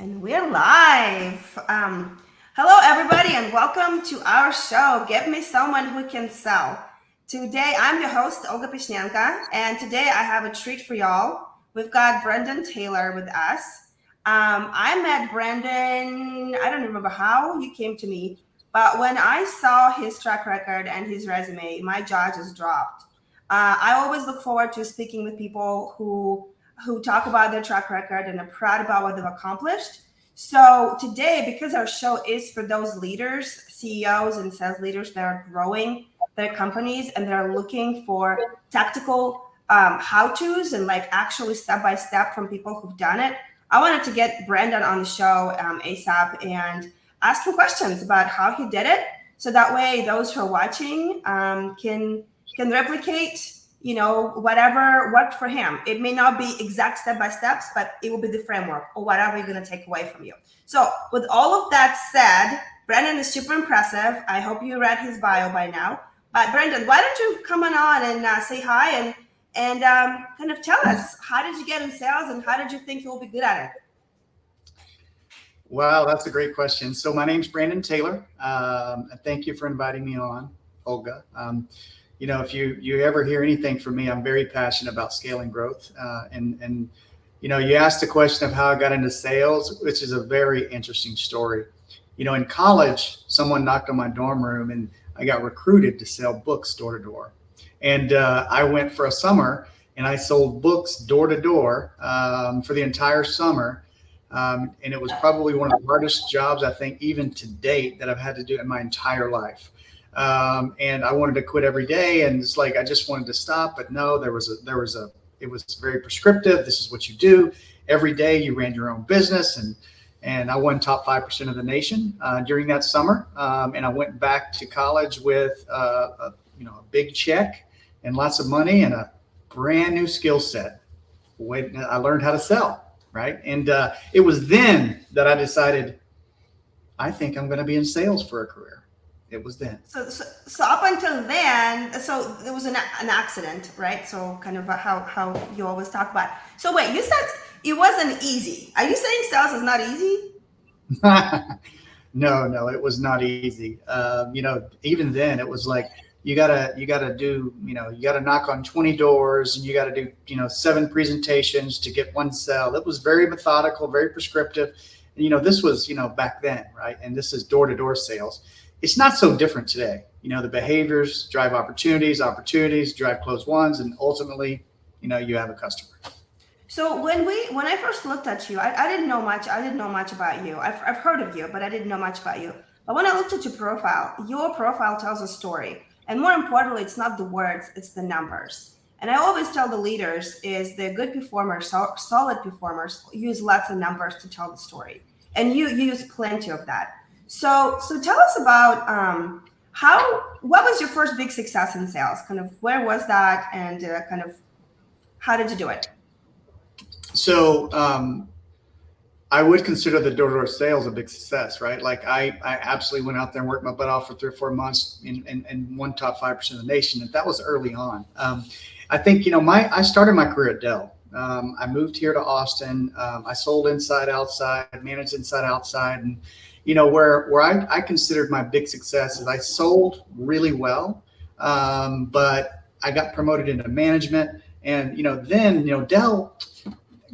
And we're live. Hello, everybody, and welcome to our show, Get Me Someone Who Can Sell. Today, I'm your host, Olga Pishnyanka, and today I have a treat for y'all. We've got Brendan Taylor with us. I met Brendan, I don't remember how he came to me, but when I saw his track record and his resume, my jaw just dropped. I always look forward to speaking with people who talk about their track record and are proud about what they've accomplished. So today, because our show is for those leaders, CEOs and sales leaders that are growing their companies and they're looking for tactical how-tos and like actually step-by-step from people who've done it, I wanted to get Brendan on the show ASAP and ask him questions about how he did it. So that way those who are watching can replicate whatever worked for him. It may not be exact step-by-steps, but it will be the framework or whatever you're going to take away from you. So with all of that said, Brendan is super impressive. I hope you read his bio by now. But Brendan, why don't you come on and say hi and kind of tell us, how did you get in sales and how did you think you'll be good at it? Wow, that's a great question. So my name's Brandon Taylor. Thank you for inviting me on, Olga. If you ever hear anything from me, I'm very passionate about scaling growth. And you asked the question of how I got into sales, which is a very interesting story. In college, someone knocked on my dorm room and I got recruited to sell books door to door. And I went for a summer and I sold books door to door for the entire summer. And it was probably one of the hardest jobs, I think, even to date, that I've had to do in my entire life. And I wanted to quit every day, and it's like I just wanted to stop, but no, it was very prescriptive. This is what you do every day. You ran your own business, and I won top 5% of the nation during that summer. And I went back to college with a big check and lots of money and a brand new skill set. I learned how to sell, right? And it was then that I decided I think I'm going to be in sales for a career. It was then. So up until then, so there was an accident, right? So kind of how you always talk about. So wait, you said it wasn't easy. Are you saying sales is not easy? No, it was not easy. Even then it was like, you gotta knock on 20 doors and you gotta do, 7 presentations to get one sale. It was very methodical, very prescriptive. And, this was, back then, right? And this is door-to-door sales. It's not so different today. The behaviors drive opportunities drive closed ones, and ultimately, you have a customer. So when I first looked at you, I didn't know much. I didn't know much about you. I've heard of you, but I didn't know much about you. But when I looked at your profile tells a story. And more importantly, it's not the words, it's the numbers. And I always tell the leaders is the good performers, solid performers use lots of numbers to tell the story. And you use plenty of that. So tell us about what was your first big success in sales? Kind of where was that, and kind of how did you do it? So I would consider the door-to-door sales a big success, right? Like I absolutely went out there and worked my butt off for 3 or 4 months and won top 5% of the nation. And that was early on. I think, I started my career at Dell. I moved here to Austin. I sold inside, outside, managed inside, outside. And where I considered my big success is I sold really well, but I got promoted into management. And, then, Dell,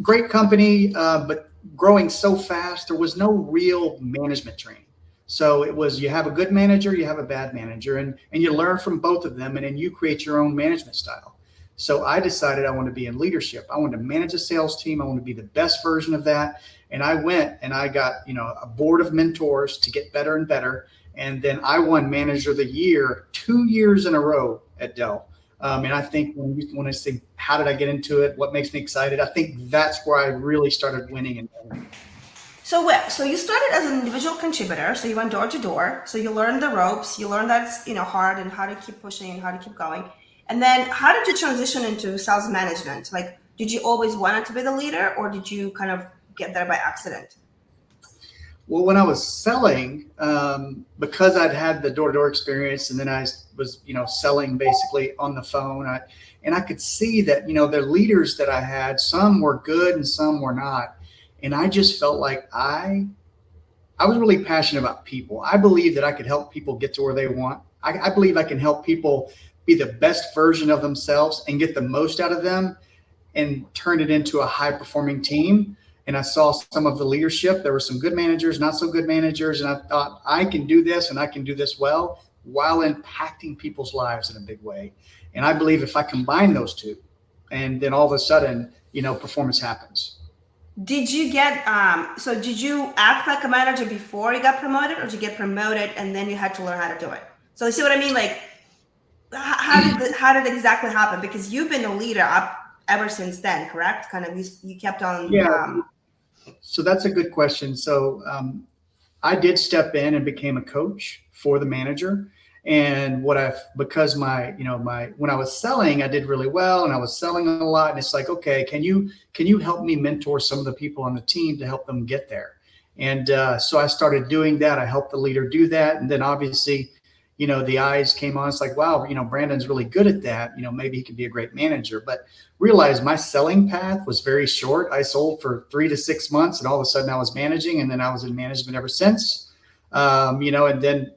great company, but growing so fast, there was no real management training. So it was, you have a good manager, you have a bad manager, and you learn from both of them, and then you create your own management style. So I decided I want to be in leadership. I want to manage a sales team. I want to be the best version of that. And I went and I got, a board of mentors to get better and better. And then I won Manager of the Year 2 years in a row at Dell. And I think when I say, how did I get into it? What makes me excited? I think that's where I really started winning and winning. So you started as an individual contributor. So you went door to door. So you learned the ropes. You learned that's, hard and how to keep pushing and how to keep going. And then how did you transition into sales management? Like, did you always want to be the leader, or did you kind of get there by accident? Well, when I was selling, because I'd had the door-to-door experience, and then I was, selling basically on the phone, I could see that, the leaders that I had, some were good and some were not. And I just felt like I was really passionate about people. I believe that I could help people get to where they want. I believe I can help people be the best version of themselves and get the most out of them and turn it into a high performing team. And I saw some of the leadership. There were some good managers, not so good managers. And I thought, I can do this and I can do this well while impacting people's lives in a big way. And I believe if I combine those two, and then all of a sudden, performance happens. Did you get so did you act like a manager before you got promoted, or did you get promoted and then you had to learn how to do it? So you see what I mean? Like, how did it exactly happen? Because you've been a leader up ever since then, correct? Kind of you kept on. Yeah. So that's a good question. So I did step in and became a coach for the manager. And because when I was selling, I did really well and I was selling a lot. And it's like, okay, can you help me mentor some of the people on the team to help them get there? And so I started doing that. I helped the leader do that. And then obviously, the eyes came on. It's like, wow, Brandon's really good at that. Maybe he could be a great manager. But realized my selling path was very short. I sold for 3 to 6 months and all of a sudden I was managing, and then I was in management ever since. And then,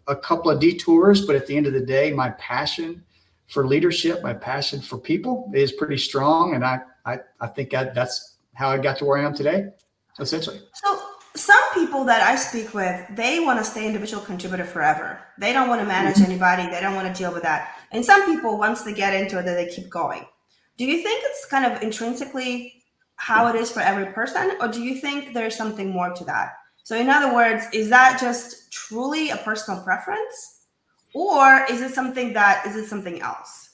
a couple of detours, but at the end of the day, my passion for leadership, my passion for people is pretty strong. And I think that's how I got to where I am today, essentially. So some people that I speak with, they want to stay individual contributor forever. They don't want to manage anybody. They don't want to deal with that. And some people, once they get into it, they keep going. Do you think it's kind of intrinsically how it is for every person? Or do you think there's something more to that? So in other words, is that just truly a personal preference, or is it something else?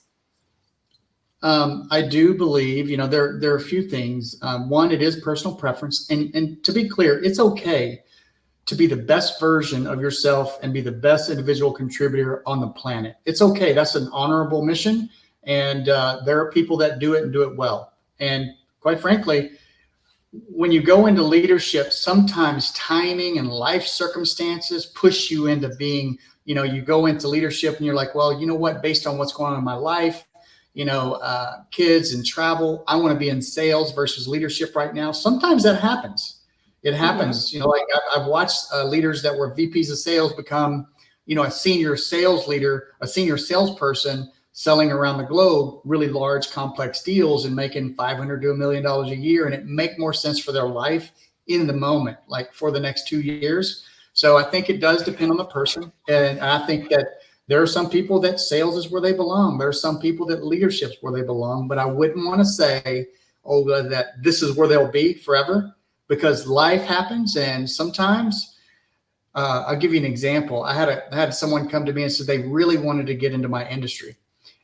I do believe, there are a few things. One, it is personal preference. And to be clear, it's okay to be the best version of yourself and be the best individual contributor on the planet. It's okay. That's an honorable mission. And there are people that do it and do it well. And quite frankly, when you go into leadership, sometimes timing and life circumstances push you into being, you go into leadership and you're like, well, you know what, based on what's going on in my life, kids and travel, I want to be in sales versus leadership right now. Sometimes that happens. It happens. Like I've watched leaders that were VPs of sales become, a senior sales leader, a senior salesperson selling around the globe, really large, complex deals and making $500 to $1 million a year. And it make more sense for their life in the moment, like for the next 2 years. So I think it does depend on the person. And I think that there are some people that sales is where they belong. There are some people that leadership is where they belong, but I wouldn't want to say, Olga, that this is where they'll be forever, because life happens. And sometimes I'll give you an example. I had someone come to me and said they really wanted to get into my industry.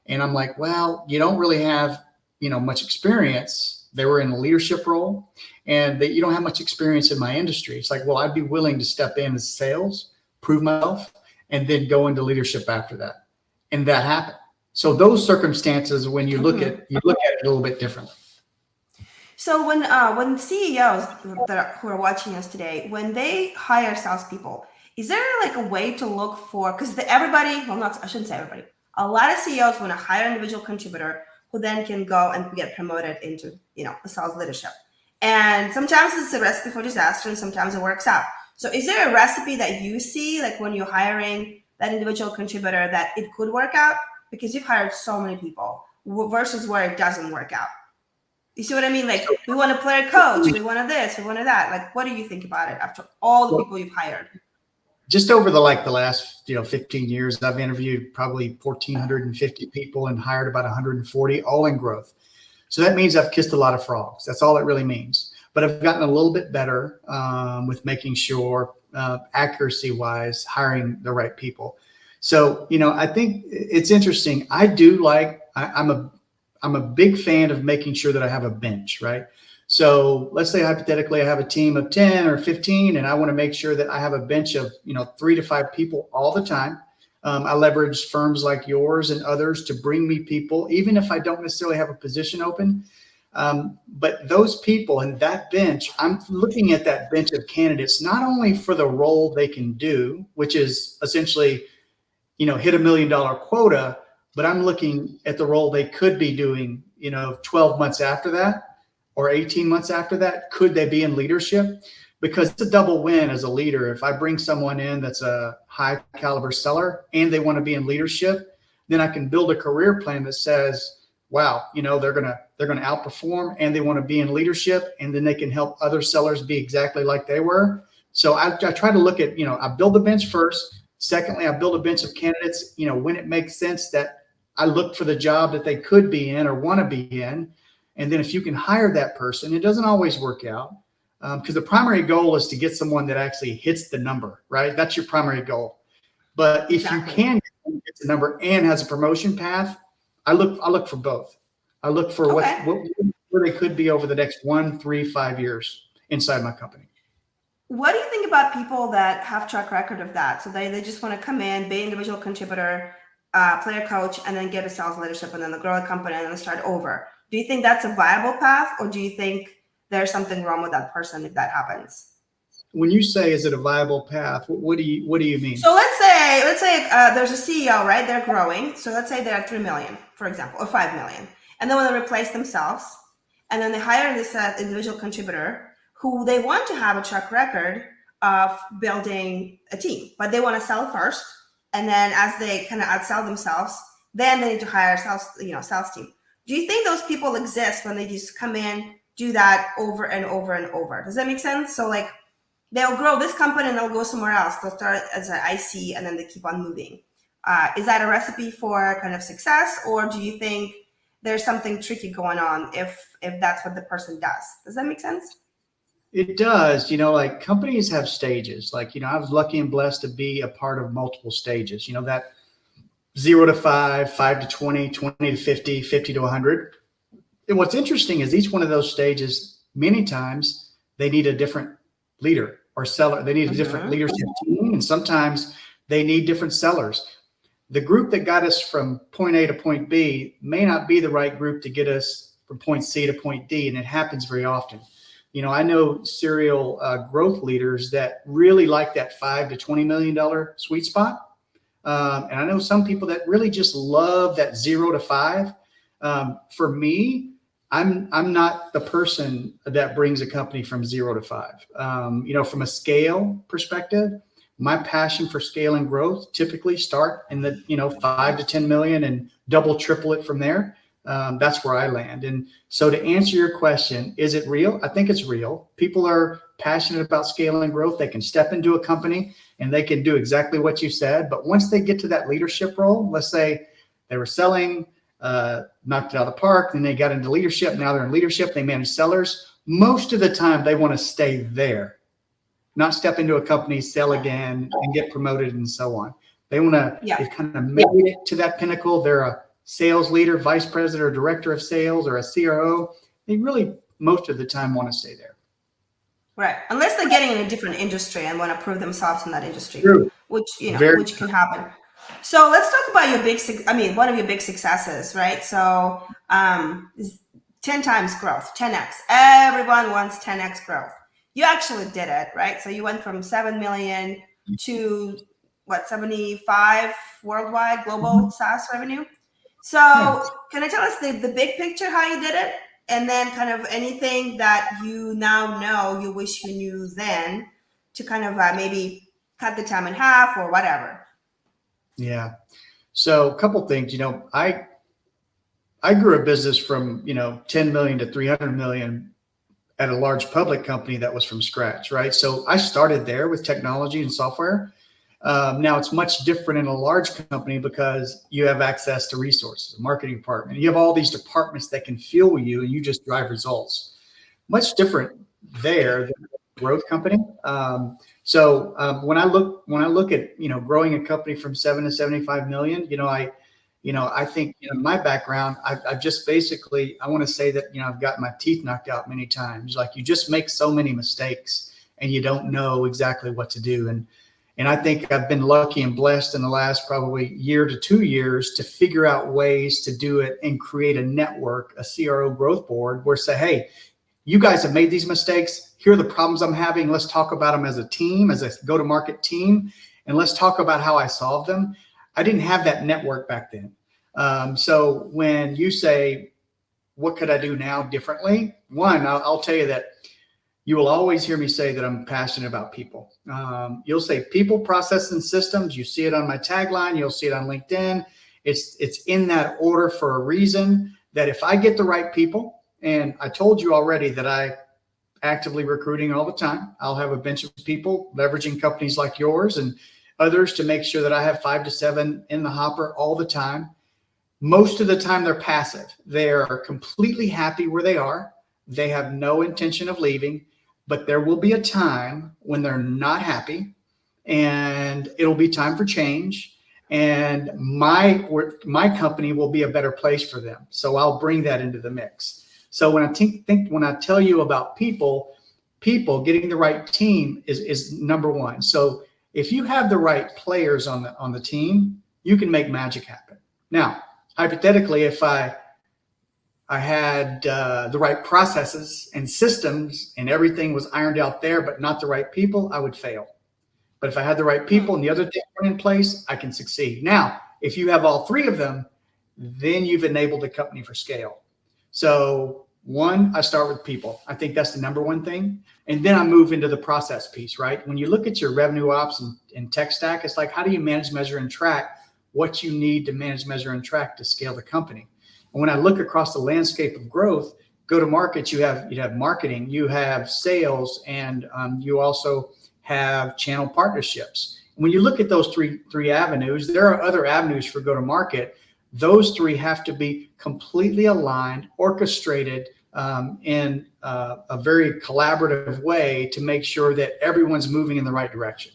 And I'm like, well, you don't really have, much experience. They were in a leadership role and that you don't have much experience in my industry. It's like, well, I'd be willing to step in as sales, prove myself, and then go into leadership after that. And that happened. So those circumstances, when you look at it a little bit differently. So when CEOs who are watching us today, when they hire salespeople, is there like a way to look for, because I shouldn't say everybody, a lot of CEOs want to hire an individual contributor who then can go and get promoted into, the sales leadership. And sometimes it's a recipe for disaster and sometimes it works out. So is there a recipe that you see, like when you're hiring that individual contributor, that it could work out? Because you've hired so many people versus where it doesn't work out. You see what I mean? Like, we want a player coach, we wanted this, we wanted that. Like, what do you think about it after all the people you've hired? Just over the last 15 years, I've interviewed probably 1,450 people and hired about 140, all in growth. So that means I've kissed a lot of frogs. That's all it really means. But I've gotten a little bit better with making sure, accuracy-wise, hiring the right people. So I think it's interesting. I'm a big fan of making sure that I have a bench, right? So let's say hypothetically I have a team of 10 or 15 and I want to make sure that I have a bench of 3 to 5 people all the time. I leverage firms like yours and others to bring me people, even if I don't necessarily have a position open. But those people and that bench, I'm looking at that bench of candidates, not only for the role they can do, which is essentially, hit $1 million quota, but I'm looking at the role they could be doing, 12 months after that. or 18 months after that, could they be in leadership? Because it's a double win as a leader. If I bring someone in that's a high caliber seller and they want to be in leadership, then I can build a career plan that says, wow, they're gonna outperform and they want to be in leadership, and then they can help other sellers be exactly like they were. So I try to look at, I build the bench first. Secondly, I build a bench of candidates, when it makes sense that I look for the job that they could be in or want to be in. And then if you can hire that person, it doesn't always work out, because the primary goal is to get someone that actually hits the number, right? That's your primary goal. But if you can get the number and has a promotion path, I look for both. I look for where they could be over the next 1, 3, 5 years inside my company. What do you think about people that have track record of that? So they just want to come in, be an individual contributor, player coach, and then get a sales leadership, and then grow a company and then start over. Do you think that's a viable path, or do you think there's something wrong with that person if that happens? When you say, is it a viable path, what do you mean? So let's say there's a CEO, right? They're growing. So let's say they're at 3 million, for example, or 5 million. And then when they replace themselves, and then they hire this individual contributor who they want to have a track record of building a team, but they want to sell first. And then as they kind of outsell themselves, then they need to hire a sales team. Do you think those people exist when they just come in, do that over and over and over? Does that make sense? So like, they'll grow this company and they'll go somewhere else. They'll start as an IC and then they keep on moving. Is that a recipe for kind of success, or do you think there's something tricky going on if that's what the person does? Does that make sense? It does. Like companies have stages. Like, I was lucky and blessed to be a part of multiple stages. That 0 to 5, 5 to 20, 20 to 50, 50 to 100. And what's interesting is each one of those stages, many times they need a different leader or seller. They need a different leadership team, and sometimes they need different sellers. The group that got us from point A to point B may not be the right group to get us from point C to point D, and it happens very often. I know serial growth leaders that really like that $5 to $20 million sweet spot, and I know some people that really just love that 0 to 5. For me, I'm not the person that brings a company from 0 to 5. From a scale perspective, my passion for scale and growth typically start in the 5 to 10 million and double, triple it from there. That's where I land. And so to answer your question, is it real? I think it's real. People are passionate about scale and growth. They can step into a company and they can do exactly what you said. But once they get to that leadership role, let's say they were selling, knocked it out of the park, then they got into leadership. Now they're in leadership. They manage sellers. Most of the time they want to stay there, not step into a company, sell again, and get promoted and so on. They want to, they've kind of made it to that pinnacle. They're a sales leader, vice president or director of sales, or a CRO. They really, most of the time, want to stay there. Right. Unless they're getting in a different industry and want to prove themselves in that industry, which can happen. So let's talk about one of your big successes, right? So 10 times growth, 10x. Everyone wants 10x growth. You actually did it, right? So you went from 7 million to 75 worldwide global SaaS revenue. So can you tell us the big picture, how you did it? And then kind of anything that you now know you wish you knew then to kind of maybe cut the time in half or whatever. Yeah. So a couple things, I grew a business from, 10 million to 300 million at a large public company that was from scratch, right? So I started there with technology and software. Now it's much different in a large company because you have access to resources, a marketing department. You have all these departments that can fuel you and you just drive results. Much different there than a growth company. So when I look at, growing a company from 7 to 75 million, I think, my background, I've just basically, I want to say that, I've got my teeth knocked out many times. Like you just make so many mistakes and you don't know exactly what to do. And I think I've been lucky and blessed in the last probably year to 2 years to figure out ways to do it and create a network, a CRO growth board where say, hey, you guys have made these mistakes. Here are the problems I'm having. Let's talk about them as a team, as a go-to-market team, and let's talk about how I solve them. I didn't have that network back then. So when you say, what could I do now differently? One, I'll tell you that you will always hear me say that I'm passionate about people. You'll say people, process, and systems. You see it on my tagline. You'll see it on LinkedIn. It's in that order for a reason, that if I get the right people, and I told you already that I actively recruiting all the time. I'll have a bench of people leveraging companies like yours and others to make sure that I have 5 to 7 in the hopper all the time. Most of the time they're passive. They are completely happy where they are. They have no intention of leaving, but there will be a time when they're not happy, and it'll be time for change. And my company will be a better place for them. So I'll bring that into the mix. So when I tell you about people getting the right team is number one. So if you have the right players on the team, you can make magic happen. Now, hypothetically, if I had the right processes and systems and everything was ironed out there, but not the right people, I would fail. But if I had the right people and the other things were in place, I can succeed. Now, if you have all 3 of them, then you've enabled the company for scale. So one, I start with people. I think that's the number one thing. And then I move into the process piece, right? When you look at your revenue ops and tech stack, it's like, how do you manage, measure, and track what you need to manage, measure, and track to scale the company? And when I look across the landscape of growth, go to market, you have marketing, you have sales, and you also have channel partnerships. When you look at those three avenues, there are other avenues for go to market. Those 3 have to be completely aligned, orchestrated in a very collaborative way to make sure that everyone's moving in the right direction.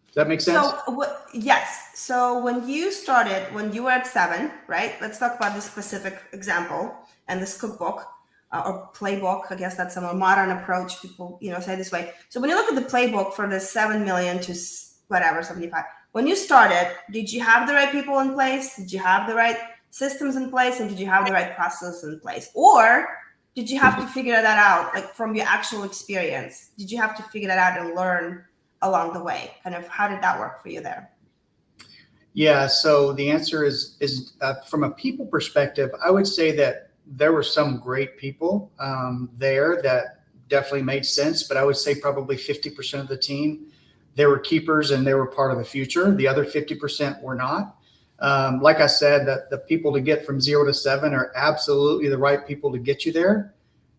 Does that make sense? So yes. So when you started, when you were at 7, right? Let's talk about this specific example and this cookbook or playbook. I guess that's a more modern approach. People, say this way. So when you look at the playbook for the 7 million to whatever, 75, when you started, did you have the right people in place? Did you have the right systems in place? And did you have the right processes in place? Or did you have to figure that out, like from your actual experience? Did you have to figure that out and learn along the way? Kind of how did that work for you there? Yeah, so the answer is from a people perspective, I would say that there were some great people there that definitely made sense, but I would say probably 50% of the team, they were keepers and they were part of the future. The other 50% were not. Like I said, that the people to get from 0 to 7 are absolutely the right people to get you there,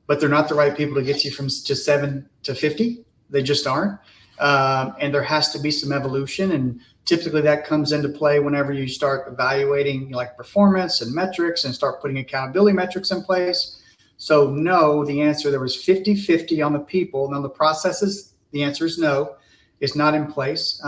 but they're not the right people to get you from 7 to 50. They just aren't. And there has to be some evolution. And typically that comes into play whenever you start evaluating like performance and metrics and start putting accountability metrics in place. So no, the answer, there was 50-50 on the people. And on the processes, the answer is no, it's not in place.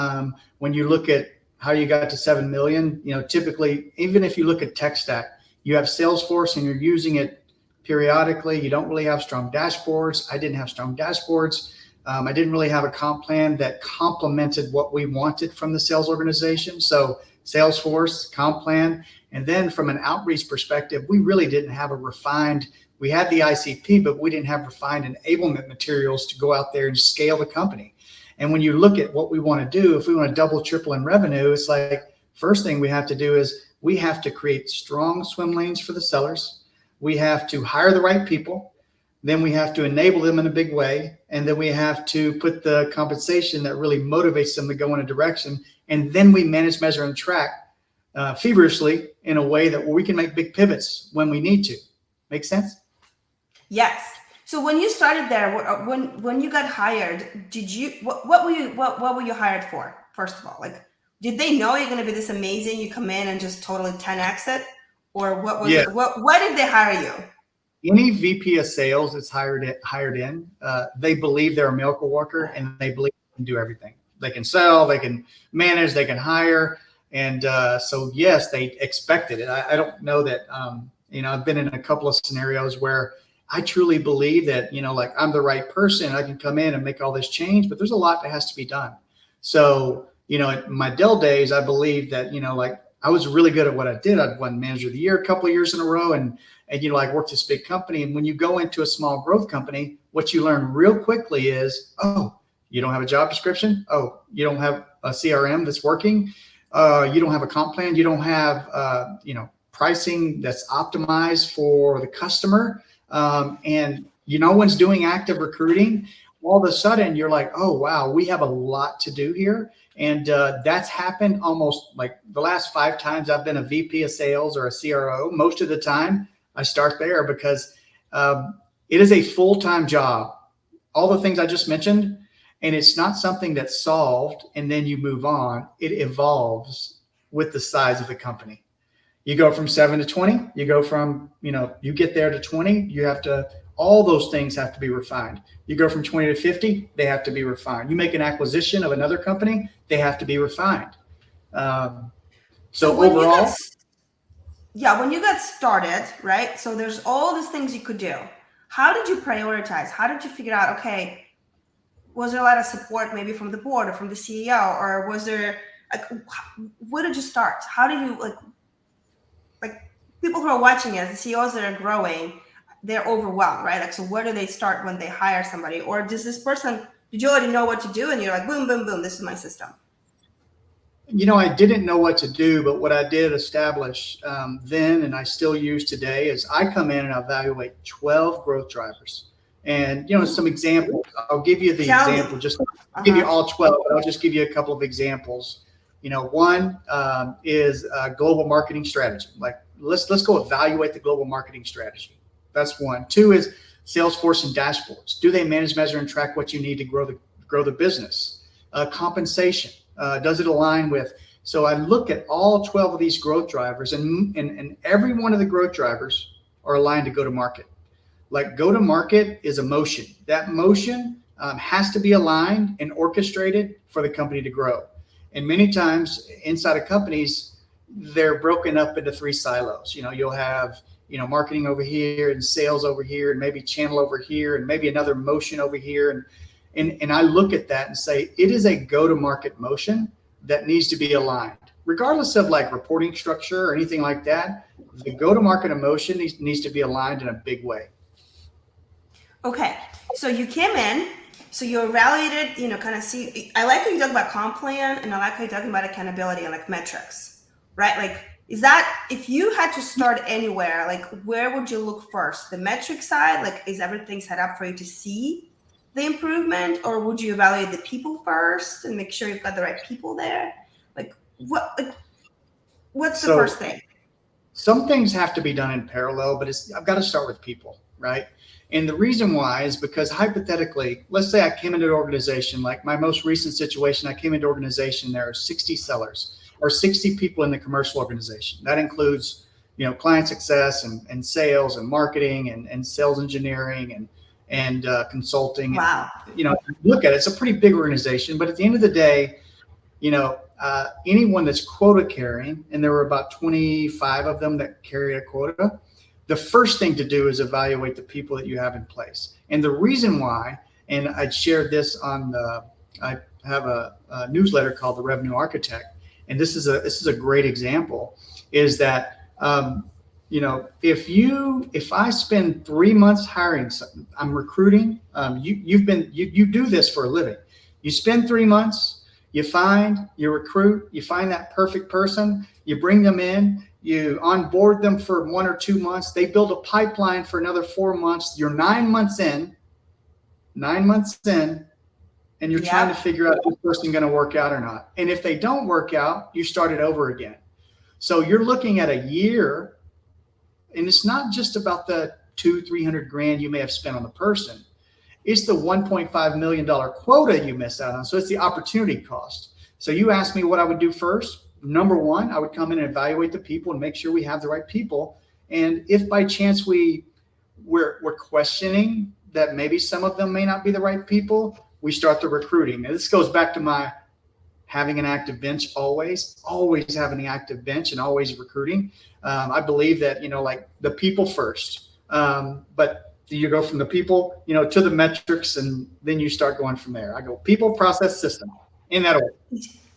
When you look at how you got to 7 million, typically, even if you look at tech stack, you have Salesforce and you're using it periodically. You don't really have strong dashboards. I didn't have strong dashboards. I didn't really have a comp plan that complemented what we wanted from the sales organization. So Salesforce, comp plan. And then from an outreach perspective, we really didn't have we had the ICP, but we didn't have refined enablement materials to go out there and scale the company. And when you look at what we want to do, if we want to double, triple in revenue, it's like, first thing we have to do is we have to create strong swim lanes for the sellers. We have to hire the right people. Then we have to enable them in a big way. And then we have to put the compensation that really motivates them to go in a direction. And then we manage, measure, and track feverishly in a way that we can make big pivots when we need to. Make sense? Yes. So when you started there, when you got hired, did you what were you hired for? First of all, like, did they know you're going to be this amazing? You come in and just totally 10x it, or what was it? Why did they hire you? Any VP of sales that's hired in, they believe they're a miracle worker and they believe they can do everything. They can sell, they can manage, they can hire. And so, yes, they expected it. I don't know that, I've been in a couple of scenarios where I truly believe that, like I'm the right person. I can come in and make all this change, but there's a lot that has to be done. So, in my Dell days, I believe that, like I was really good at what I did. I'd won manager of the year a couple of years in a row. And I worked this big company. And when you go into a small growth company, what you learn real quickly is, oh, you don't have a job description. Oh, you don't have a CRM that's working. You don't have a comp plan. You don't have, pricing that's optimized for the customer, and no one's doing active recruiting, all of a sudden you're like, oh, wow, we have a lot to do here. And that's happened almost like the last 5 times I've been a VP of sales or a CRO. Most of the time I start there because it is a full-time job. All the things I just mentioned, and it's not something that's solved and then you move on. It evolves with the size of the company. You go from 7 to 20, you go from, you get there to 20, all those things have to be refined. You go from 20 to 50, they have to be refined. You make an acquisition of another company, they have to be refined. So overall, when you got started, right? So there's all these things you could do. How did you prioritize? How did you figure out, okay, was there a lot of support maybe from the board or from the CEO, or was there, like, where did you start? How do you, like people who are watching it, the CEOs that are growing, they're overwhelmed, right? Like, so where do they start when they hire somebody? Or did you already know what to do and you're like, boom, boom, boom, this is my system? I didn't know what to do, but what I did establish then, and I still use today, is I come in and I evaluate 12 growth drivers. And, some examples. I'll give you the example, just give you all 12, but I'll just give you a couple of examples. One is global marketing strategy. Like, let's go evaluate the global marketing strategy. That's one. 2 is Salesforce and dashboards. Do they manage, measure, and track what you need to grow the business? Compensation. Does it align with? So I look at all 12 of these growth drivers, and every one of the growth drivers are aligned to go to market. Like, go to market is a motion. That motion has to be aligned and orchestrated for the company to grow. And many times inside of companies, they're broken up into 3 silos. You'll have, marketing over here and sales over here and maybe channel over here and maybe another motion over here. And I look at that and say, it is a go-to-market motion that needs to be aligned. Regardless of like reporting structure or anything like that, the go-to-market motion needs to be aligned in a big way. Okay, so you came in, so you evaluated, kind of see, I like how you talk about comp plan, and I like how you're talking about accountability and like metrics, right? Like, is that, if you had to start anywhere, like where would you look first? The metric side, like is everything set up for you to see the improvement, or would you evaluate the people first and make sure you've got the right people there? Like what's the first thing? Some things have to be done in parallel, but I've got to start with people, right? And the reason why is because hypothetically, let's say I came into an organization, like my most recent situation, I came into an organization, there are 60 sellers or 60 people in the commercial organization. That includes, client success and sales and marketing and sales engineering and consulting. Wow. And, look at it, it's a pretty big organization, but at the end of the day, anyone that's quota carrying, and there were about 25 of them that carry a quota, the first thing to do is evaluate the people that you have in place. And the reason why, and I shared this I have a newsletter called The Revenue Architect, and this is a great example, is that, if I spend 3 months hiring, I'm recruiting, you do this for a living. You spend 3 months, you recruit, you find that perfect person, you bring them in, you onboard them for 1 or 2 months, they build a pipeline for another 4 months, you're 9 months in, and you're trying to figure out if this person going to work out or not. And if they don't work out, you start it over again. So you're looking at a year, and it's not just about the $200,000-300 grand you may have spent on the person. It's the $1.5 million quota you miss out on. So it's the opportunity cost. So you asked me what I would do first. Number one, I would come in and evaluate the people and make sure we have the right people. And if by chance we're questioning that maybe some of them may not be the right people, we start the recruiting. And this goes back to my having an active bench, always having an active bench and always recruiting. I believe that, like the people first, but you go from the people, to the metrics, and then you start going from there. I go people, process, system, in that order.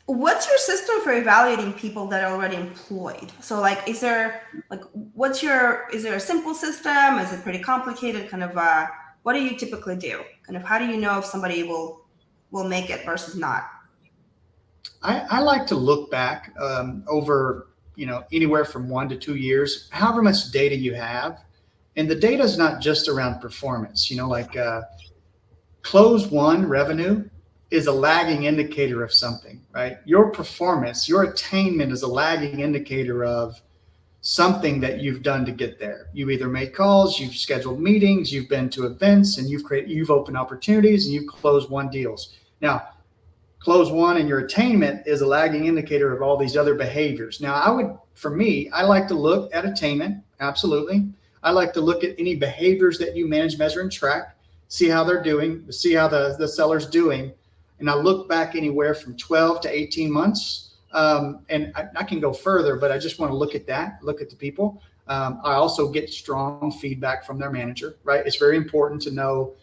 What's your system for evaluating people that are already employed? So like, is there a simple system? Is it pretty complicated? Kind of, what do you typically do? Kind of, how do you know if somebody will make it versus not? I like to look back over anywhere from 1 to 2 years, however much data you have. And the data is not just around performance, close one revenue is a lagging indicator of something, right? Your performance, your attainment is a lagging indicator of something that you've done to get there. You've either made calls, you've scheduled meetings, you've been to events, and you've opened opportunities, and you've closed one deals. Now, close one and your attainment is a lagging indicator of all these other behaviors. Now, I like to look at attainment. Absolutely. I like to look at any behaviors that you manage, measure, and track, see how they're doing, see how the seller's doing. And I look back anywhere from 12 to 18 months. And I can go further, but I just want to look at the people. I also get strong feedback from their manager, right? It's very important to know,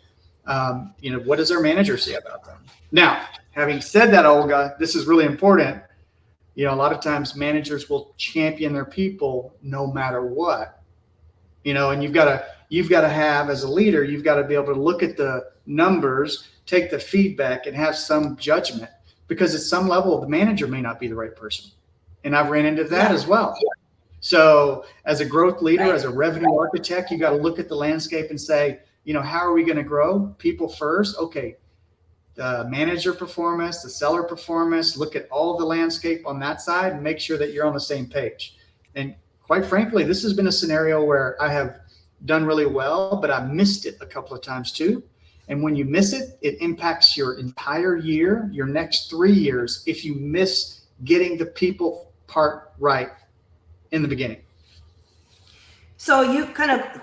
what does their manager say about them? Now, having said that, Olga, this is really important. A lot of times managers will champion their people no matter what, and you've got to have, as a leader, you've got to be able to look at the numbers, take the feedback, and have some judgment, because at some level the manager may not be the right person. And I've ran into that as well. So as a growth leader, as a revenue architect, you got to look at the landscape and say, how are we going to grow? People first. Okay. The manager performance, the seller performance, look at all the landscape on that side and make sure that you're on the same page. And quite frankly, this has been a scenario where I have done really well, but I missed it a couple of times too. And when you miss it, it impacts your entire year, your next 3 years, if you miss getting the people part right in the beginning. So you kind of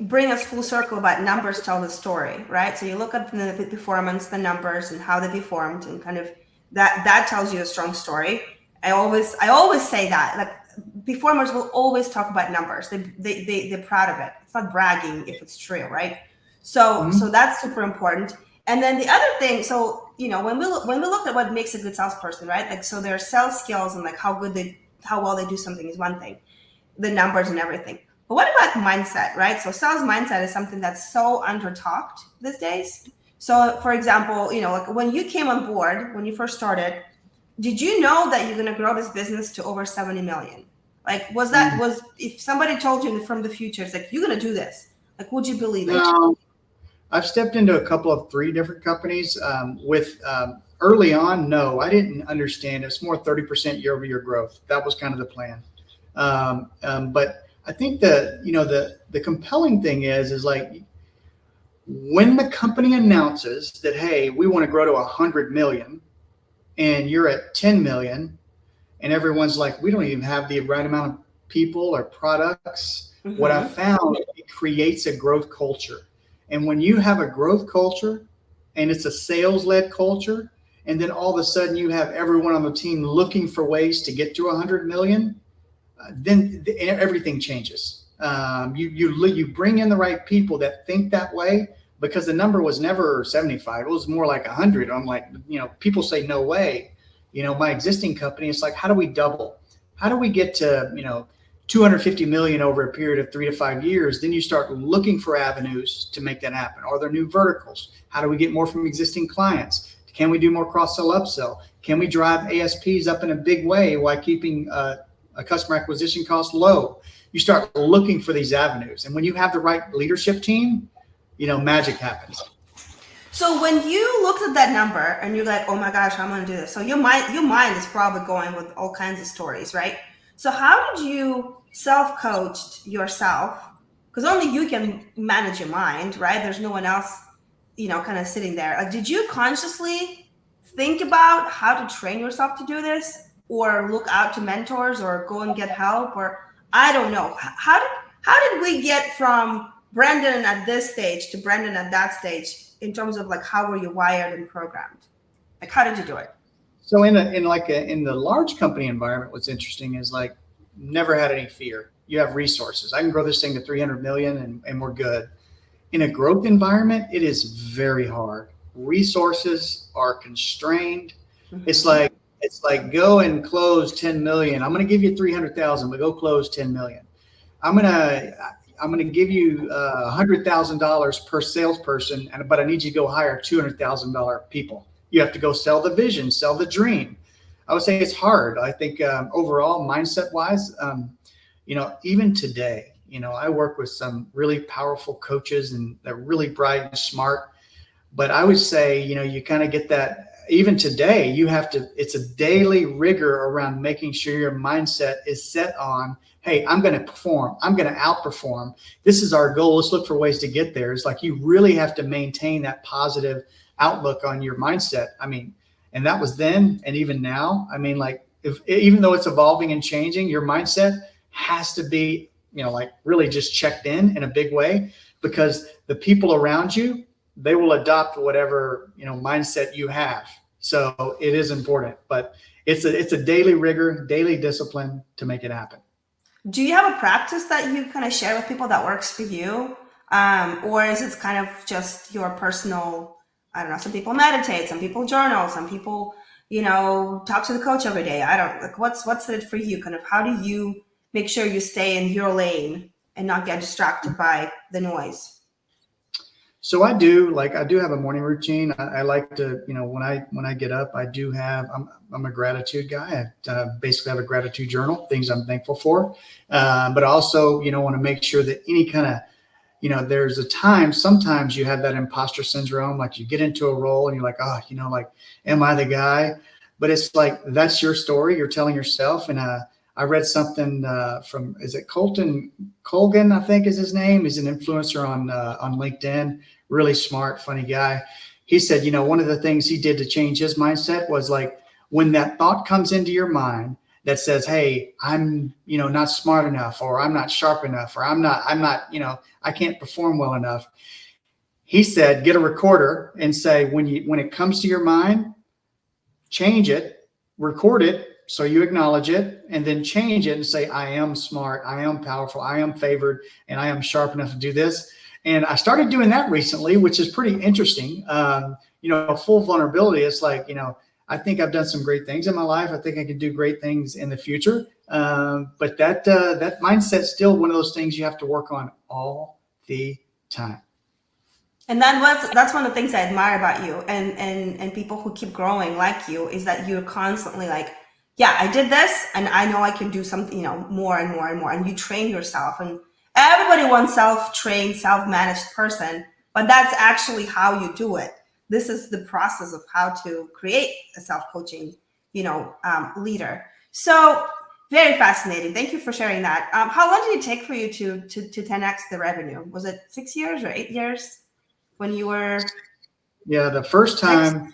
bring us full circle about numbers tell the story, right? So you look at the performance, the numbers, and how they performed, and kind of that tells you a strong story. I always say that, like, performers will always talk about numbers. They're proud of it. It's not bragging if it's true, right? So that's super important. And then the other thing, so when we look at what makes a good salesperson, right? Like, so their sales skills and like how well they do something is one thing, the numbers and everything. But what about mindset, right? So sales mindset is something that's so under-talked these days. So for example, like when you came on board, when you first started, did you know that you're going to grow this business to over 70 million? Like, if somebody told you from the future, it's like, you're going to do this, like, would you believe it? No. I've stepped into a couple of 3 different companies early on. No, I didn't understand. It's more 30% year-over-year growth. That was kind of the plan. But I think the compelling thing is like, when the company announces that, hey, we want to grow to 100 million, and you're at 10 million, and everyone's like, we don't even have the right amount of people or products. Mm-hmm. What I found, it creates a growth culture. And when you have a growth culture and it's a sales-led culture, and then all of a sudden you have everyone on the team looking for ways to get to 100 million, then everything changes. You bring in the right people that think that way, because the number was never 75. It was more like 100. I'm like, people say no way. My existing company, it's like, how do we double? How do we get to, 250 million over a period of 3 to 5 years? Then you start looking for avenues to make that happen. Are there new verticals? How do we get more from existing clients? Can we do more cross-sell, upsell? Can we drive ASPs up in a big way while keeping a customer acquisition cost low? You start looking for these avenues. And when you have the right leadership team, magic happens. So when you looked at that number and you're like, oh my gosh, I'm going to do this. So your mind is probably going with all kinds of stories, right? So how did you self-coach yourself? Because only you can manage your mind, right? There's no one else, kind of sitting there. Like, did you consciously think about how to train yourself to do this, or look out to mentors, or go and get help, or I don't know. How did we get from Brandon at this stage to Brandon at that stage in terms of like, how were you wired and programmed? Like, how did you do it? So in the large company environment, what's interesting is like, never had any fear. You have resources. I can grow this thing to 300 million and we're good. In a growth environment, it is very hard. Resources are constrained. Mm-hmm. It's like go and close 10 million. I'm going to give you 300,000, but go close 10 million. I'm going to give you $100,000 per salesperson, but I need you to go hire $200,000 people. You have to go sell the vision, sell the dream. I would say it's hard. I think overall, mindset wise, even today, I work with some really powerful coaches and they're really bright and smart. But I would say, you kind of get that even today, it's a daily rigor around making sure your mindset is set on, hey, I'm going to perform. I'm going to outperform. This is our goal. Let's look for ways to get there. It's like you really have to maintain that positive outlook on your mindset. I mean, and that was then and even now. I mean, like even though it's evolving and changing, your mindset has to be, like really just checked in a big way, because the people around you, they will adopt whatever, mindset you have. So it is important, but it's a daily rigor, daily discipline to make it happen. Do you have a practice that you kind of share with people that works for you? Or is it kind of just your personal, I don't know, some people meditate, some people journal, some people, talk to the coach every day. I don't like what's it for you? Kind of how do you make sure you stay in your lane and not get distracted by the noise? So I do have a morning routine. I like to, when I get up, I'm a gratitude guy. I basically have a gratitude journal, things I'm thankful for. But also, want to make sure that any kind of, there's a time, sometimes you have that imposter syndrome, like you get into a role and you're like, oh, am I the guy? But it's like, that's your story you're telling yourself. And I read something from, is it Colgan, I think is his name. He's an influencer on LinkedIn, really smart, funny guy. He said, one of the things he did to change his mindset was like, when that thought comes into your mind that says, hey, I'm, not smart enough, or I'm not sharp enough, or I'm not, I can't perform well enough. He said, get a recorder and say, when it comes to your mind, change it, record it, so you acknowledge it, and then change it and say, I am smart, I am powerful, I am favored, and I am sharp enough to do this. And I started doing that recently, which is pretty interesting. Full vulnerability. It's like, I think I've done some great things in my life. I think I can do great things in the future. But that mindset's still one of those things you have to work on all the time. And then that's one of the things I admire about you and people who keep growing like you, is that you're constantly like, yeah, I did this and I know I can do something, more and more and more. And you train yourself, and everybody wants self-trained, self-managed person, but that's actually how you do it. This is the process of how to create a self-coaching, leader. So very fascinating. Thank you for sharing that. How long did it take for you to 10x the revenue? Was it 6 years or 8 years when you were? Yeah, the first time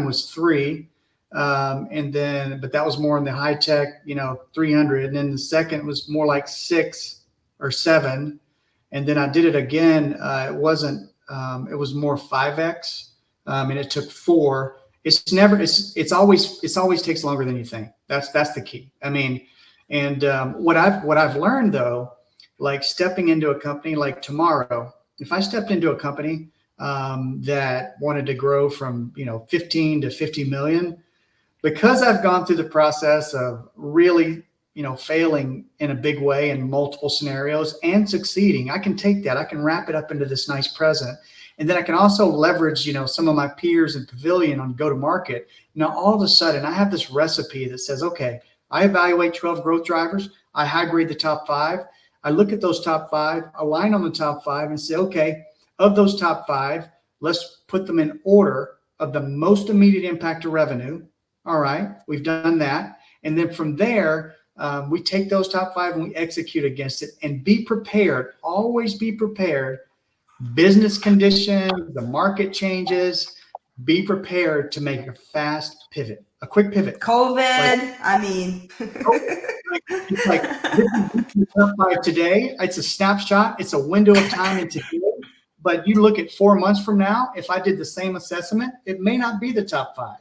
was 3. But that was more in the high tech, 300. And then the second was more like 6 or 7. And then I did it again. It was more 5X. And it took 4. It's always takes longer than you think. That's the key. I mean, and what I've learned though, like stepping into a company like tomorrow, if I stepped into a company that wanted to grow from 15 to 50 million, because I've gone through the process of really failing in a big way in multiple scenarios and succeeding, I can take that, I can wrap it up into this nice present. And then I can also leverage, some of my peers in Pavilion on go-to-market. Now, all of a sudden, I have this recipe that says, okay, I evaluate 12 growth drivers. I high grade the top 5. I look at those top 5, align on the top 5 and say, okay, of those top 5, let's put them in order of the most immediate impact to revenue. All right, we've done that. And then from there, we take those top 5 and we execute against it, and be prepared. Always be prepared. Business conditions, the market changes, be prepared to make a fast pivot, a quick pivot. COVID, It's like top 5 today. It's a snapshot. It's a window of time in today. But you look at 4 months from now, if I did the same assessment, it may not be the top 5.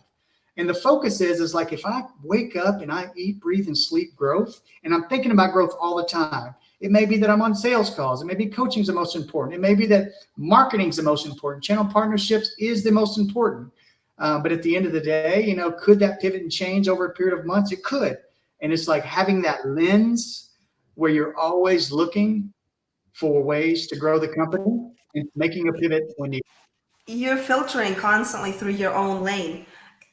And the focus is like, if I wake up and I eat, breathe, and sleep growth, and I'm thinking about growth all the time, it may be that I'm on sales calls. It may be coaching is the most important. It may be that marketing is the most important. Channel partnerships is the most important. But at the end of the day, could that pivot and change over a period of months? It could. And it's like having that lens where you're always looking for ways to grow the company and making a pivot when you. You're filtering constantly through your own lane.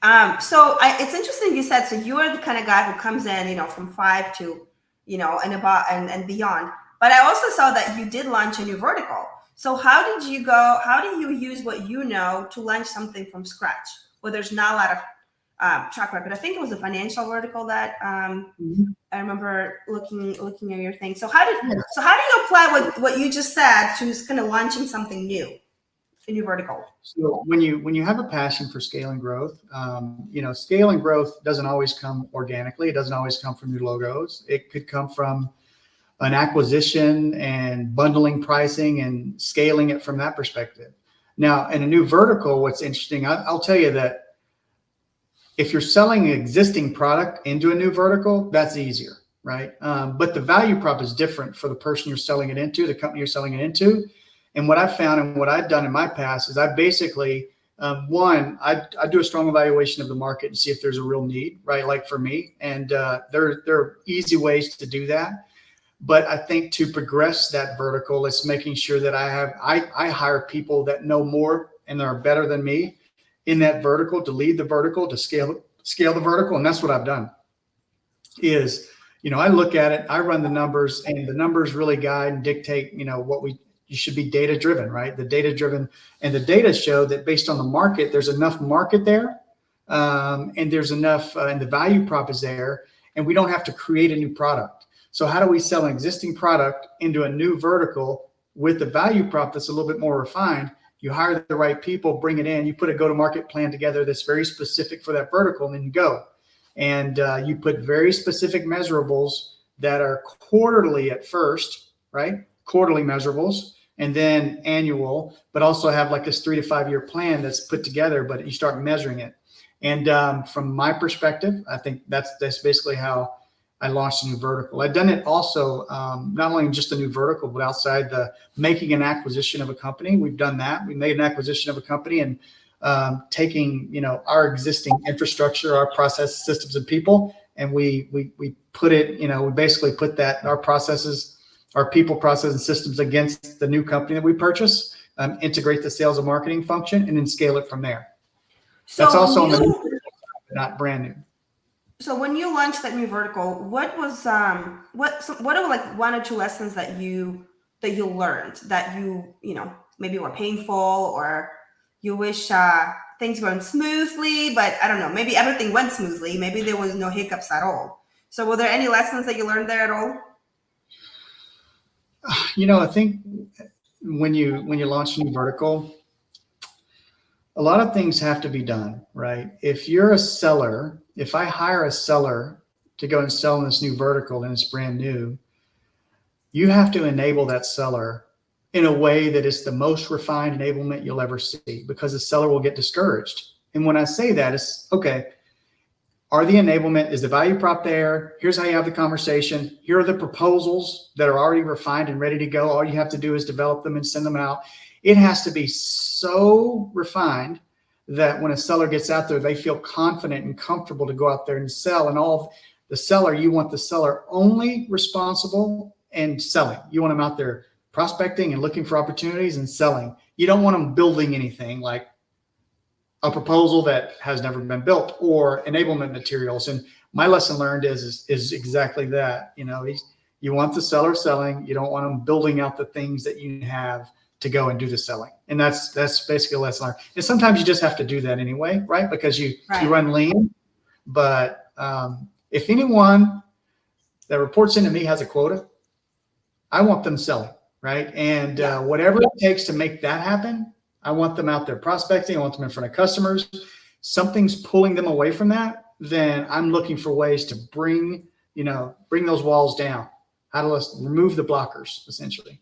It's interesting you said, so you're the kind of guy who comes in, from 5 to, and about and beyond. But I also saw that you did launch a new vertical. So how do you use what you know to launch something from scratch where there's not a lot of track record? I think it was a financial vertical that Mhm. I remember looking at your thing. So Yeah. how do you apply what you just said to kind of launching something new, a new vertical? So when you have a passion for scale and growth, scale and growth doesn't always come organically. It doesn't always come from new logos. It could come from an acquisition and bundling pricing and scaling it from that perspective. Now, in a new vertical, what's interesting, I'll tell you that if you're selling an existing product into a new vertical, that's easier, right? But the value prop is different for the person you're selling it into, the company you're selling it into. And what I've found and what I've done in my past is I basically, I do a strong evaluation of the market and see if there's a real need, right? Like for me, and there are easy ways to do that. But I think to progress that vertical, it's making sure that I hire people that know more and are better than me in that vertical, to lead the vertical, to scale the vertical. And that's what I've done is, I look at it, I run the numbers, and the numbers really guide and dictate, you should be data driven, right? The data driven, and the data show that based on the market, there's enough market there. And there's enough, and the value prop is there, and we don't have to create a new product. So how do we sell an existing product into a new vertical with the value prop that's a little bit more refined? You hire the right people, bring it in, you put a go-to-market plan together that's very specific for that vertical, and then you go. And you put very specific measurables that are quarterly at first, right? Quarterly measurables, and then annual, but also have like this 3 to 5 year plan that's put together, but you start measuring it. And from my perspective, I think that's basically how I launched a new vertical. I've done it also, not only just a new vertical, but outside the making an acquisition of a company. We've done that. We made an acquisition of a company and taking, our existing infrastructure, our process systems and people, and we put it, we basically put that, our processes, our people, process and systems against the new company that we purchase, integrate the sales and marketing function, and then scale it from there. So that's also on the new, not brand new. So when you launched that new vertical, what are like 1 or 2 lessons that you learned that maybe were painful, or you wish things went smoothly, but I don't know, maybe everything went smoothly, maybe there was no hiccups at all. So were there any lessons that you learned there at all? I think when you launch a new vertical, a lot of things have to be done, right? If you're a seller, if I hire a seller to go and sell in this new vertical and it's brand new, you have to enable that seller in a way that is the most refined enablement you'll ever see, because the seller will get discouraged. And when I say that, it's okay, is the value prop there? Here's how you have the conversation. Here are the proposals that are already refined and ready to go. All you have to do is develop them and send them out. It has to be so refined that when a seller gets out there, they feel confident and comfortable to go out there and sell. And you want the seller only responsible and selling. You want them out there prospecting and looking for opportunities and selling. You don't want them building anything like a proposal that has never been built or enablement materials. And my lesson learned is exactly that. You want the seller selling. You don't want them building out the things that you have to go and do the selling. And that's basically a lesson learned. And sometimes you just have to do that anyway, right? Because you run lean. But if anyone that reports into me has a quota, I want them selling, right? And whatever it takes to make that happen, I want them out there prospecting. I want them in front of customers. Something's pulling them away from that, then I'm looking for ways to bring those walls down. How to remove the blockers, essentially.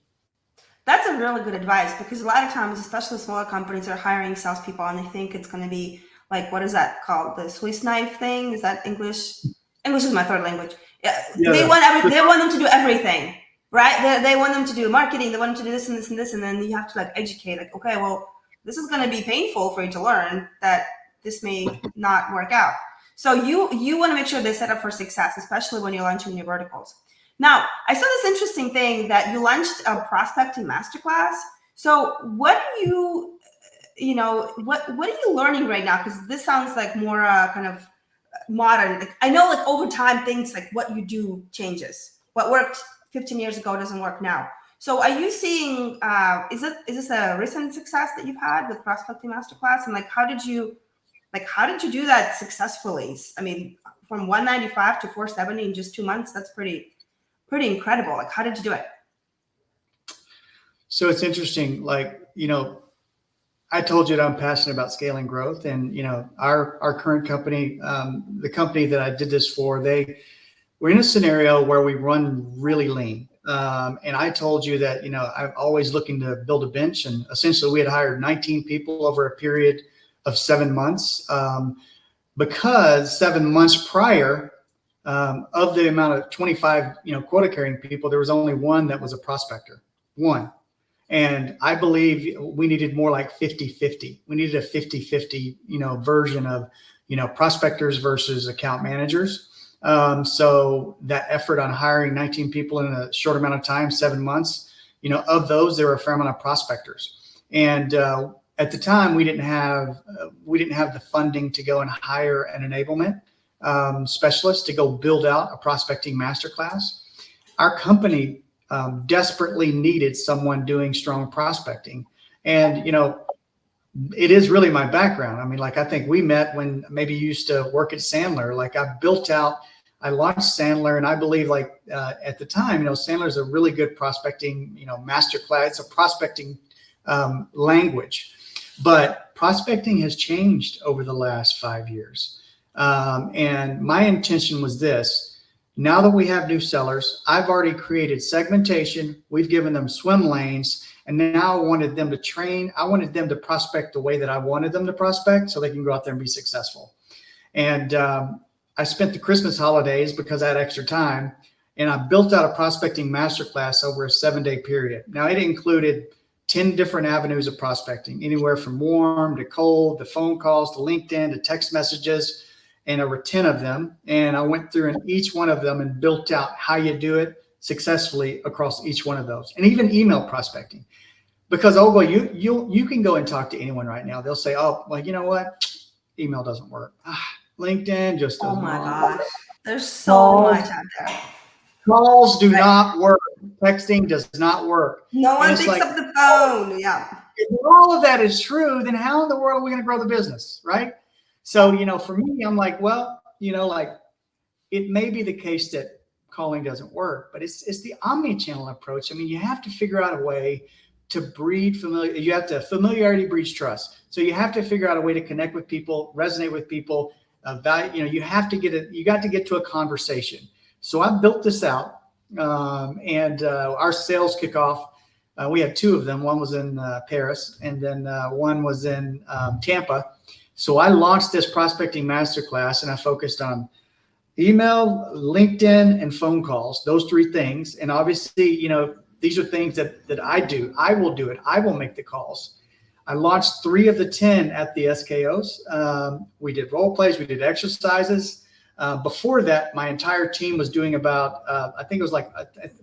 That's a really good advice, because a lot of times, especially smaller companies, are hiring salespeople and they think it's going to be like, what is that called? The Swiss knife thing? Is that English? English is my third language. They want them to do everything, right? They want them to do marketing. They want them to do this and this and this. And then you have to educate, okay, well, this is going to be painful for you to learn that this may not work out. So you want to make sure they're set up for success, especially when you're launching new verticals. Now, I saw this interesting thing that you launched a Prospecting Masterclass. So what do you what are you learning right now? Because this sounds like more kind of modern. Like, I know, like over time, things like what you do changes. What worked 15 years ago doesn't work now. So, are you seeing? Is this a recent success that you've had with Prospecting Masterclass? And like, how did you do that successfully? I mean, from 195 to 470 in just 2 months. That's pretty incredible. Like, how did you do it? So it's interesting. Like, I told you that I'm passionate about scaling growth, and our current company, the company that I did this for, we're in a scenario where we run really lean. And I told you that I'm always looking to build a bench, and essentially we had hired 19 people over a period of 7 months, because 7 months prior, of the amount of 25 quota carrying people, there was only one that was a prospector, one. And I believe we needed more like 50-50. We needed a 50-50, version of, prospectors versus account managers. So that effort on hiring 19 people in a short amount of time, 7 months, of those, there were a fair amount of prospectors. And at the time, we didn't have the funding to go and hire an enablement specialist to go build out a prospecting masterclass. Our company desperately needed someone doing strong prospecting. And, it is really my background. I mean, like, I think we met when maybe you used to work at Sandler. Like, I launched Sandler, and I believe at the time, Sandler is a really good prospecting, masterclass. It's a prospecting language, but prospecting has changed over the last 5 years. And my intention was this. Now that we have new sellers, I've already created segmentation. We've given them swim lanes. And now I wanted them to train. I wanted them to prospect the way that I wanted them to prospect so they can go out there and be successful. And I spent the Christmas holidays because I had extra time, and I built out a prospecting masterclass over a 7-day period. Now, it included 10 different avenues of prospecting, anywhere from warm to cold, to phone calls, to LinkedIn, to text messages. And there were 10 of them. And I went through in each one of them and built out how you do it successfully across each one of those, and even email prospecting. Because Olga, you can go and talk to anyone right now. They'll say, oh, well, you know what? Email doesn't work. LinkedIn just doesn't work. Oh my gosh. There's so much out there. Calls do not work. Texting does not work. No one picks up the phone. Yeah. If all of that is true, then how in the world are we going to grow the business, right? So, for me, I'm like, well, it may be the case that calling doesn't work, but it's the omni-channel approach. I mean, you have to figure out a way to breed familiarity breeds trust. So you have to figure out a way to connect with people, resonate with people, you got to get to a conversation. So I built this out, and our sales kickoff, we had 2 of them. One was in Paris, and then one was in Tampa. So I launched this prospecting masterclass, and I focused on email, LinkedIn, and phone calls, those 3 things. And obviously, these are things that I do. I will do it. I will make the calls. I launched 3 of the 10 at the SKOs. We did role plays. We did exercises. Before that, my entire team was doing about, I think it was like,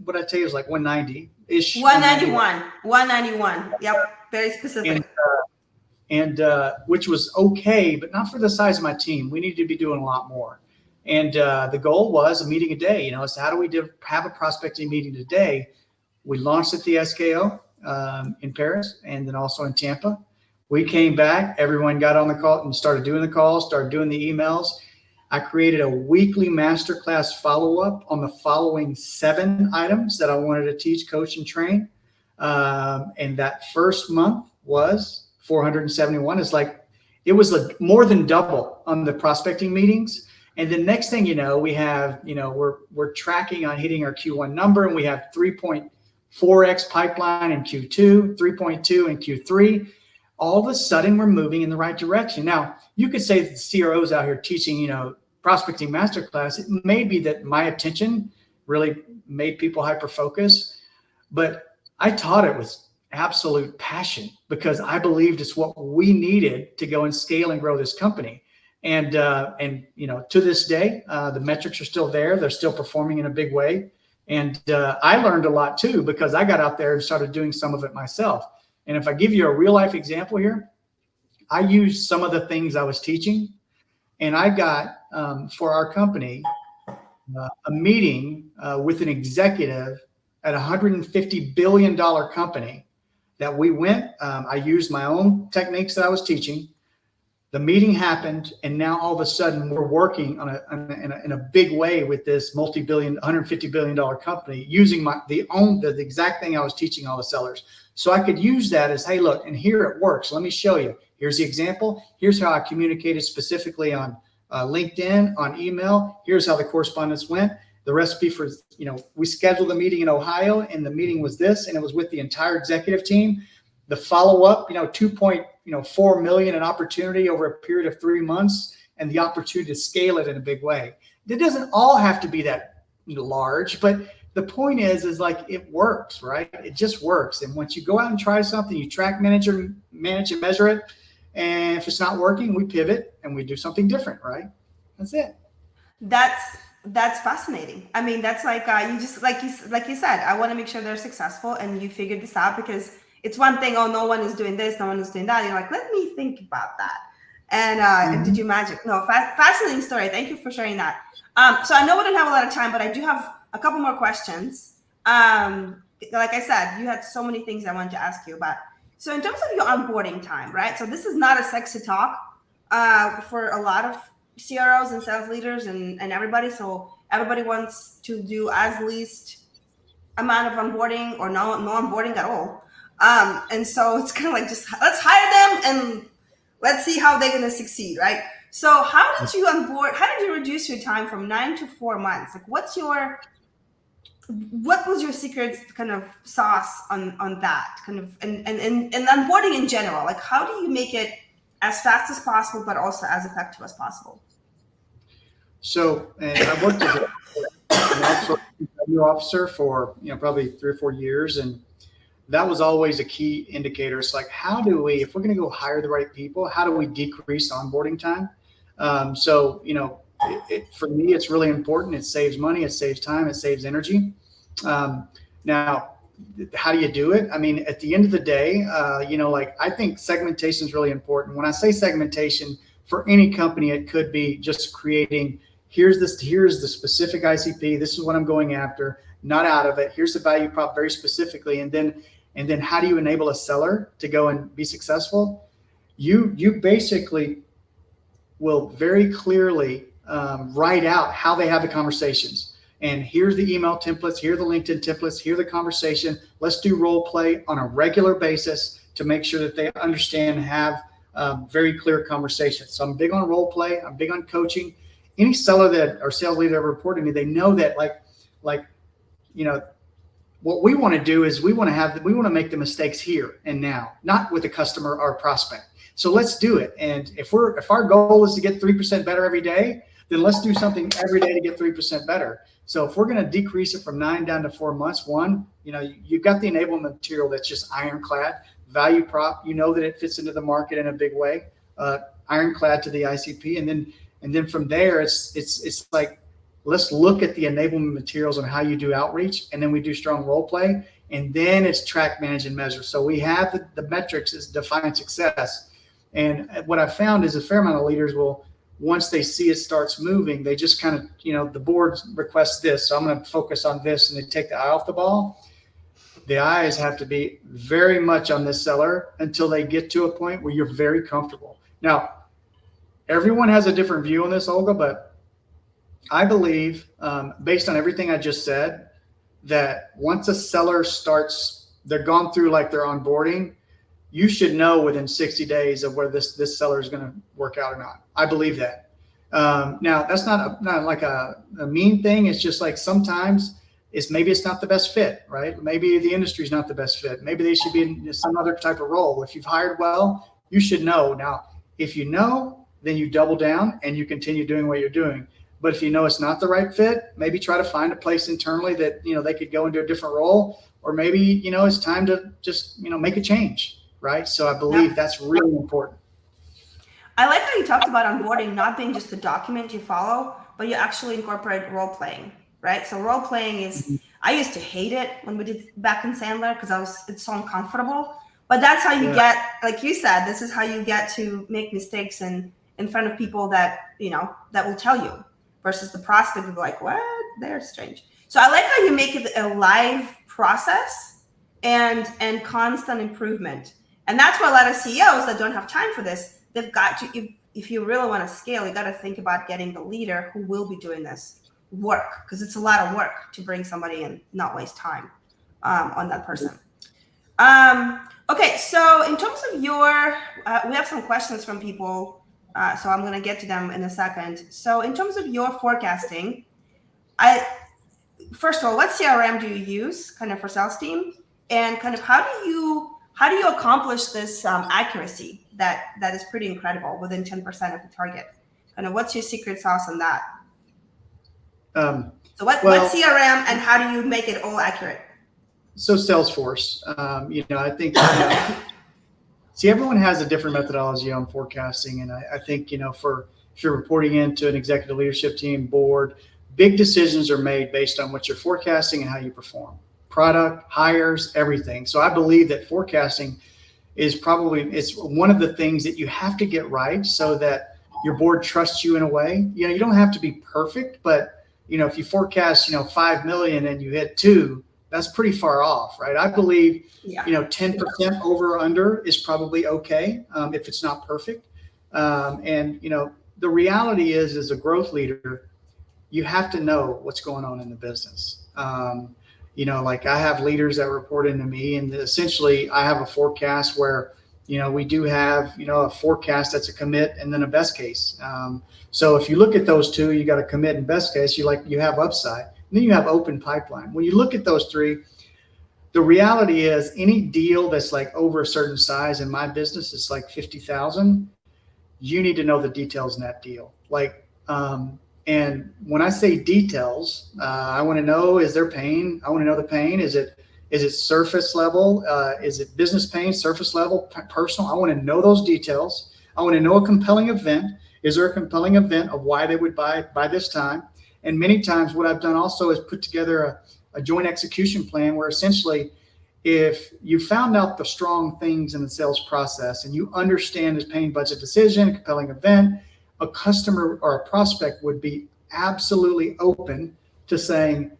what I tell you is like 190-ish. 191. Yep. Very specific. And which was okay, but not for the size of my team. We need to be doing a lot more. And the goal was a meeting a day. So how do we have a prospecting meeting today? We launched at the SKO in Paris, and then also in Tampa. We came back, everyone got on the call and started doing the calls, started doing the emails. I created a weekly masterclass follow-up on the following 7 items that I wanted to teach, coach, and train. And that first month was 471. It was like more than double on the prospecting meetings. And the next thing we have, we're tracking on hitting our Q1 number, and we have 3.4x pipeline in Q2, 3.2 in Q3. All of a sudden, we're moving in the right direction. Now, you could say that the CROs out here teaching, prospecting masterclass, it may be that my attention really made people hyper-focus, but I taught it with absolute passion because I believed it's what we needed to go and scale and grow this company. And to this day, the metrics are still there. They're still performing in a big way. And I learned a lot too, because I got out there and started doing some of it myself. And if I give you a real life example here, I used some of the things I was teaching, and I got for our company a meeting with an executive at a $150 billion company that we went. I used my own techniques that I was teaching. The meeting happened, and now all of a sudden we're working in a big way with this multi-billion, $150 billion company using the exact thing I was teaching all the sellers. So I could use that as, hey, look, and here it works. Let me show you. Here's the example. Here's how I communicated specifically on LinkedIn, on email. Here's how the correspondence went. The recipe for, we scheduled a meeting in Ohio, and the meeting was this, and it was with the entire executive team. The follow-up, 2.4 million in opportunity over a period of 3 months, and the opportunity to scale it in a big way. It doesn't all have to be that large, but the point is like it works, right? It just works. And once you go out and try something, you track, manage and measure it. And if it's not working, we pivot and we do something different, right? That's it. That's fascinating. I mean, that's like you just like you said, I want to make sure they're successful, and you figured this out, because it's one thing, oh, no one is doing this, no one is doing that. You're like, let me think about that. And did you magic? No, fascinating story. Thank you for sharing that. So I know we don't have a lot of time, but I do have a couple more questions. Like I said, you had so many things I wanted to ask you about. So in terms of your onboarding time, right? So this is not a sexy talk for a lot of CROs and sales leaders and everybody. So everybody wants to do as least amount of onboarding or no onboarding at all. And so it's kind of like, just let's hire them and let's see how they're going to succeed, right? So how did you onboard? How did you reduce your time from 9 to 4 months? Like, what was your secret kind of sauce on that kind of, and onboarding in general? Like, how do you make it as fast as possible, but also as effective as possible? So, and I worked as a revenue officer for, probably 3 or 4 years. And that was always a key indicator. It's like, how do we, if we're going to go hire the right people, how do we decrease onboarding time? For me, it's really important. It saves money, it saves time, it saves energy. Now, how do you do it? I mean, at the end of the day, I think segmentation is really important. When I say segmentation for any company, it could be just creating, here's the specific ICP. This is what I'm going after, not out of it. Here's the value prop very specifically. And then how do you enable a seller to go and be successful? You basically will very clearly write out how they have the conversations. And here's the email templates, here are the LinkedIn templates, here's the conversation. Let's do role play on a regular basis to make sure that they understand and have very clear conversations. So I'm big on role play. I'm big on coaching. Any seller that or sales leader ever reported to me, they know that what we want to do is we want to make the mistakes here and now, not with the customer or prospect. So let's do it. And if our goal is to get 3% better every day, then let's do something every day to get 3% better. So if we're going to decrease it from 9 down to 4 months, you've got the enablement material that's just ironclad, value prop. You know that it fits into the market in a big way, ironclad to the ICP, and then from there it's like, let's look at the enablement materials on how you do outreach, and then we do strong role play, and then it's track, manage, and measure. So we have the metrics is define success. And what I found is a fair amount of leaders will, once they see it starts moving, they just kind of, the board requests this, so I'm going to focus on this, and they take the eye off the ball. The eyes have to be very much on this seller until they get to a point where you're very comfortable. Now, everyone has a different view on this, Olga, but I believe, based on everything I just said, that once a seller starts, they're gone through like their onboarding, you should know within 60 days of whether this seller is going to work out or not. I believe that. Now, that's not like a mean thing. It's just like sometimes maybe it's not the best fit, right? Maybe the industry is not the best fit. Maybe they should be in some other type of role. If you've hired well, you should know. Now, if you know, then you double down and you continue doing what you're doing. But if you know it's not the right fit, maybe try to find a place internally that, they could go into a different role, or maybe, it's time to just, make a change. Right. So I believe that's really important. I like how you talked about onboarding not being just a document you follow, but you actually incorporate role playing, right? So role playing is, I used to hate it when we did back in Sandler because it's so uncomfortable. But that's how you get, like you said, this is how you get to make mistakes in front of people that, that will tell you, versus the prospect will be like, what? They're strange. So I like how you make it a live process and constant improvement. And that's why a lot of CEOs that don't have time for this, they've got to, if you really want to scale, you got to think about getting the leader who will be doing this work, because it's a lot of work to bring somebody and not waste time on that person. Okay, so in terms of your, we have some questions from people, so I'm going to get to them in a second. So in terms of your forecasting, first of all, what CRM do you use kind of for sales team, and kind of how do you accomplish this accuracy that is pretty incredible within 10% of the target? Kind of what's your secret sauce on that? So what CRM, and how do you make it all accurate? So Salesforce, I think, see, everyone has a different methodology on forecasting. And I think, if you're reporting into an executive leadership team, board, big decisions are made based on what you're forecasting and how you perform. Product, hires, everything. So I believe that forecasting is it's one of the things that you have to get right so that your board trusts you in a way. You don't have to be perfect, but, if you forecast, 5 million and you hit 2, that's pretty far off, right? I believe, 10% over or under is probably okay if it's not perfect. The reality is, as a growth leader, you have to know what's going on in the business. Like I have leaders that report into me, and essentially I have a forecast where, we do have, a forecast that's a commit and then a best case. So if you look at those two, you got a commit and best case, you have upside. And then you have open pipeline. When you look at those three, the reality is any deal that's like over a certain size in my business, it's like 50,000. You need to know the details in that deal. And when I say details, I want to know, is there pain? I want to know the pain. Is it surface level? Is it business pain, surface level, personal? I want to know those details. I want to know a compelling event. Is there a compelling event of why they would buy by this time? And many times what I've done also is put together a joint execution plan where essentially if you found out the strong things in the sales process and you understand this pain budget decision, a compelling event, a customer or a prospect would be absolutely open to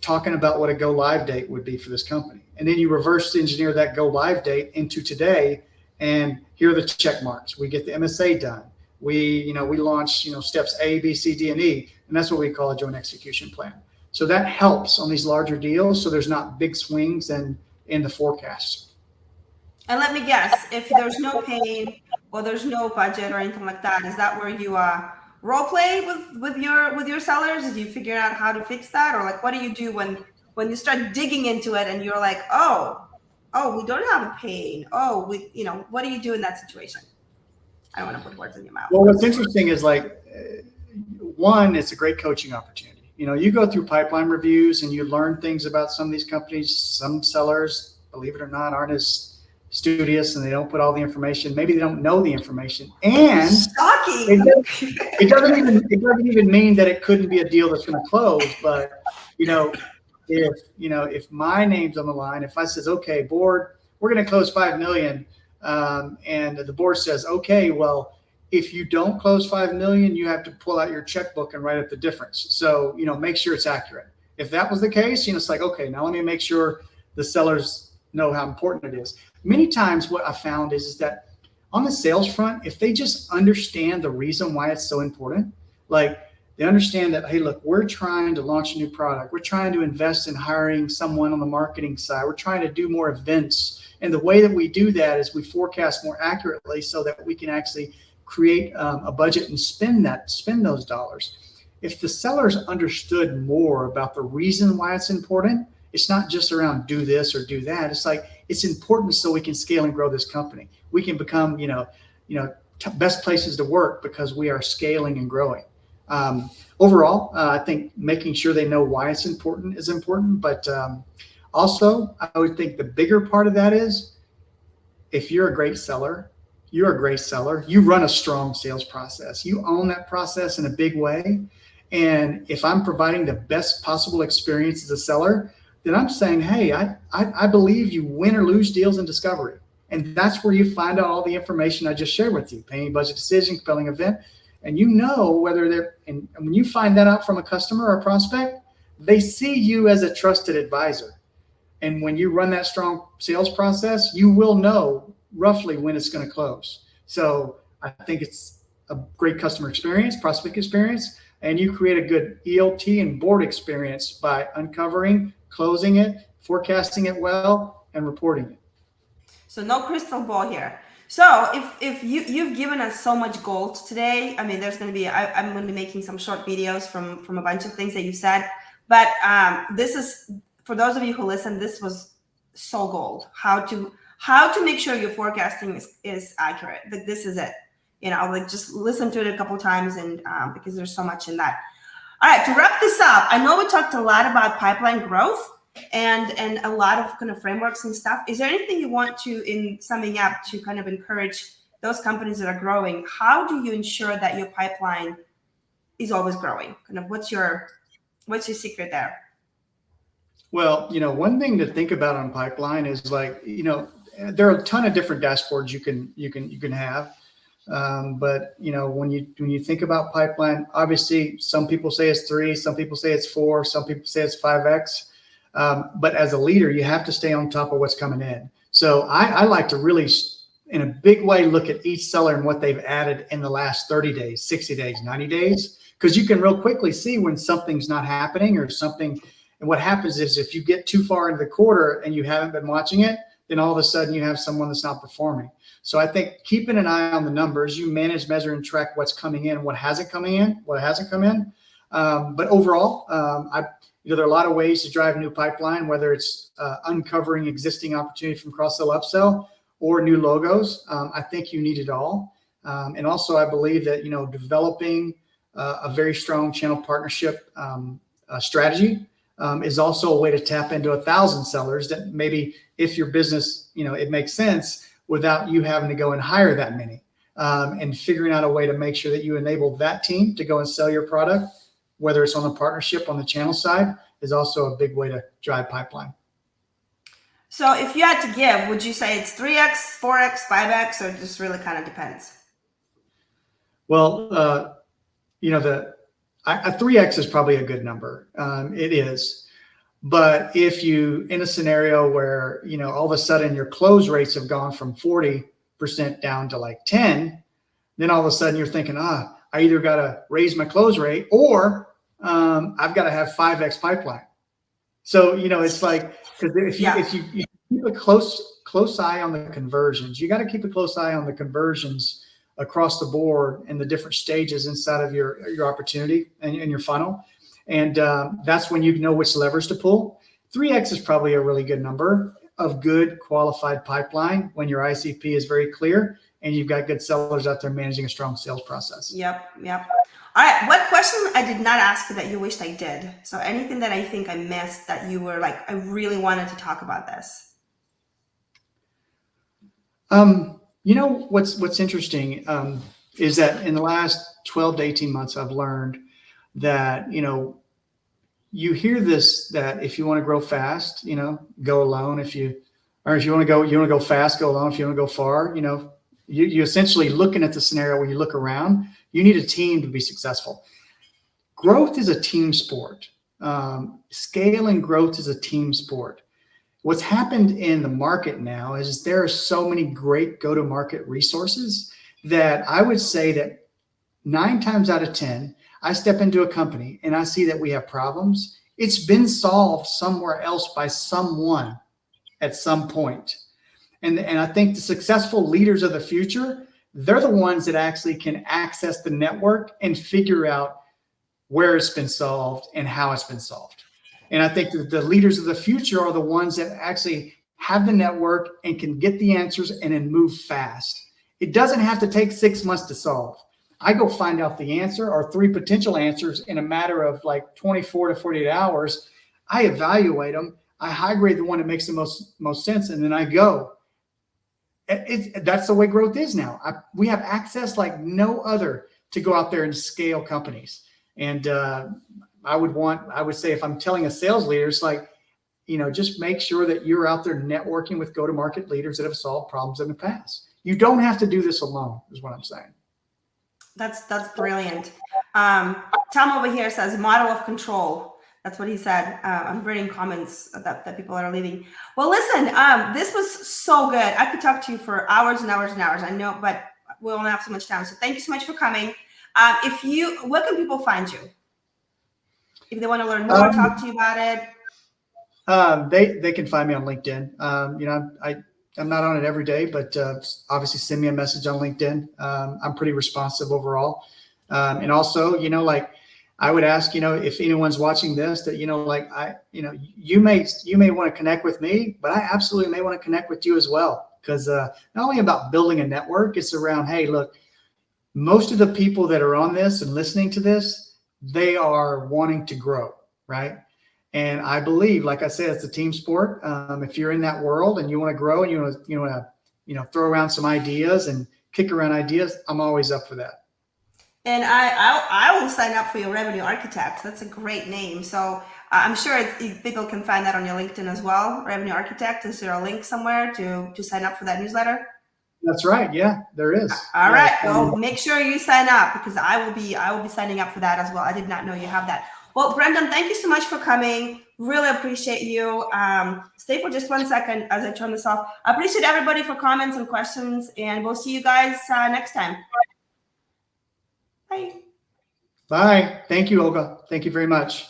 talking about what a go live date would be for this company. And then you reverse engineer that go live date into today, and here are the check marks. We get the MSA done. We launch, steps A, B, C, D, and E, and that's what we call a joint execution plan. So that helps on these larger deals, so there's not big swings in the forecast. And let me guess, if there's no pain or there's no budget or anything like that, is that where you role play with your sellers? Did you figure out how to fix that, or what do you do when you start digging into it and you're like, oh, we don't have a pain. Oh, what do you do in that situation? I don't want to put words in your mouth. Well, what's interesting is one, it's a great coaching opportunity. You go through pipeline reviews and you learn things about some of these companies. Some sellers, believe it or not, aren't as studious and they don't put all the information. Maybe they don't know the information. And shocking. It doesn't even mean that it couldn't be a deal that's going to close. But if my name's on the line, if I says, okay, board, we're going to close 5 million. And the board says, okay, well, if you don't close 5 million, you have to pull out your checkbook and write up the difference. So, make sure it's accurate. If that was the case, it's like, okay, now let me make sure the sellers know how important it is. Many times what I found is that on the sales front, if they just understand the reason why it's so important, they understand that, hey, look, we're trying to launch a new product. We're trying to invest in hiring someone on the marketing side. We're trying to do more events. And the way that we do that is we forecast more accurately so that we can actually create a budget and spend those dollars. If the sellers understood more about the reason why it's important, it's not just around do this or do that. It's it's important so we can scale and grow this company. We can become, best places to work because we are scaling and growing. Overall, I think making sure they know why it's important is important, but also, I would think the bigger part of that is if you're a great seller, you're a great seller. You run a strong sales process. You own that process in a big way. And if I'm providing the best possible experience as a seller, then I'm saying, hey, I believe you win or lose deals in discovery. And that's where you find out all the information I just shared with you: paying budget decision, compelling event. And you know whether they're, and when you find that out from a customer or prospect, they see you as a trusted advisor. And when you run that strong sales process, you will know roughly when it's going to close. So I think it's a great customer experience, prospect experience, and you create a good ELT and board experience by uncovering, closing it, forecasting it well, and reporting it. So no crystal ball here. So if you've given us so much gold today, I mean, there's going to be, I'm going to be making some short videos from a bunch of things that you said, but this is, for those of you who listen, this was so gold. How to make sure your forecasting is accurate. That this is it. You know, like just listen to it a couple times, and because there's so much in that. All right, to wrap this up, I know we talked a lot about pipeline growth and a lot of kind of frameworks and stuff. Is there anything you want to, in summing up, to kind of encourage those companies that are growing? How do you ensure that your pipeline is always growing? Kind of what's your secret there? Well, you know, one thing to think about on pipeline is, like, you know, there are a ton of different dashboards you can have. But you know, when you think about pipeline, obviously some people say it's 3, some people say it's 4, some people say it's 5x. But as a leader, you have to stay on top of what's coming in. So I like to really, in a big way, look at each seller and what they've added in the last 30 days, 60 days, 90 days, because you can real quickly see when something's not happening or something. And what happens is, if you get too far into the quarter and you haven't been watching it, then all of a sudden you have someone that's not performing. So I think keeping an eye on the numbers, you manage, measure, and track what's coming in, what hasn't come in. But overall, there are a lot of ways to drive new pipeline, whether it's uncovering existing opportunity from cross-sell, upsell, or new logos. I think you need it all. And also, I believe that, you know, developing a very strong channel partnership strategy is also a way to tap into 1,000 sellers that maybe, if your business, you know, it makes sense without you having to go and hire that many, and figuring out a way to make sure that you enable that team to go and sell your product, whether it's on the partnership, on the channel side, is also a big way to drive pipeline. So if you had to give, would you say it's 3x, 4x, 5x, or it just really kind of depends? Well, you know, a 3x is probably a good number. It is. But if you, in a scenario where, you know, all of a sudden your close rates have gone from 40% down to like 10, then all of a sudden you're thinking, I either got to raise my close rate, or I've got to have 5x pipeline. So, you know, it's like, because if you keep a close eye on the conversions, you got to keep a close eye on the conversions across the board and the different stages inside of your opportunity and your funnel. And that's when you know which levers to pull. 3x is probably a really good number of good qualified pipeline when your ICP is very clear and you've got good sellers out there managing a strong sales process. Yep. All right. What question I did not ask you that you wished I did? So anything that I think I missed that you were like, I really wanted to talk about this. You know, what's interesting is that in the last 12 to 18 months, I've learned that, you know, you hear this, that if you want to grow fast, you know, go alone. If you want to go fast, go alone. If you want to go far, you know, you essentially looking at the scenario where you look around, you need a team to be successful. Growth is a team sport. Scale and growth is a team sport. What's happened in the market now is there are so many great go-to-market resources that I would say that 9 times out of 10, I step into a company and I see that we have problems. It's been solved somewhere else by someone at some point. And I think the successful leaders of the future, they're the ones that actually can access the network and figure out where it's been solved and how it's been solved. And I think that the leaders of the future are the ones that actually have the network and can get the answers and then move fast. It doesn't have to take 6 months to solve. I go find out the answer or 3 potential answers in a matter of like 24 to 48 hours. I evaluate them. I high grade the one that makes the most sense, and then I go. That's the way growth is now. We have access like no other to go out there and scale companies. And I would say, if I'm telling a sales leader, it's like, just make sure that you're out there networking with go-to-market leaders that have solved problems in the past. You don't have to do this alone, is what I'm saying. That's brilliant. Tom over here says model of control. That's what he said. I'm reading comments that people are leaving. Well, listen, this was so good. I could talk to you for hours and hours and hours. I know, but we don't have so much time. So thank you so much for coming. Where can people find you? If they want to learn more, talk to you about it. They can find me on LinkedIn. I'm not on it every day, but obviously send me a message on LinkedIn. I'm pretty responsive overall. And also, I would ask, if anyone's watching this, that, you may want to connect with me, but I absolutely may want to connect with you as well. Because not only about building a network, it's around, hey, look, most of the people that are on this and listening to this, they are wanting to grow, right? And I believe, like I said, it's a team sport. If you're in that world and you want to grow and you want to throw around some ideas and kick around ideas, I'm always up for that. And I will sign up for your revenue architect. That's a great name. So I'm sure people can find that on your LinkedIn as well. Revenue architect. Is there a link somewhere to sign up for that newsletter? That's right. Yeah, there is. All right. Well, make sure you sign up, because I will be signing up for that as well. I did not know you have that. Well, Brendan, thank you so much for coming. Really appreciate you. Stay for just 1 second as I turn this off. I appreciate everybody for comments and questions, and we'll see you guys next time. Bye. Bye. Thank you, Olga. Thank you very much.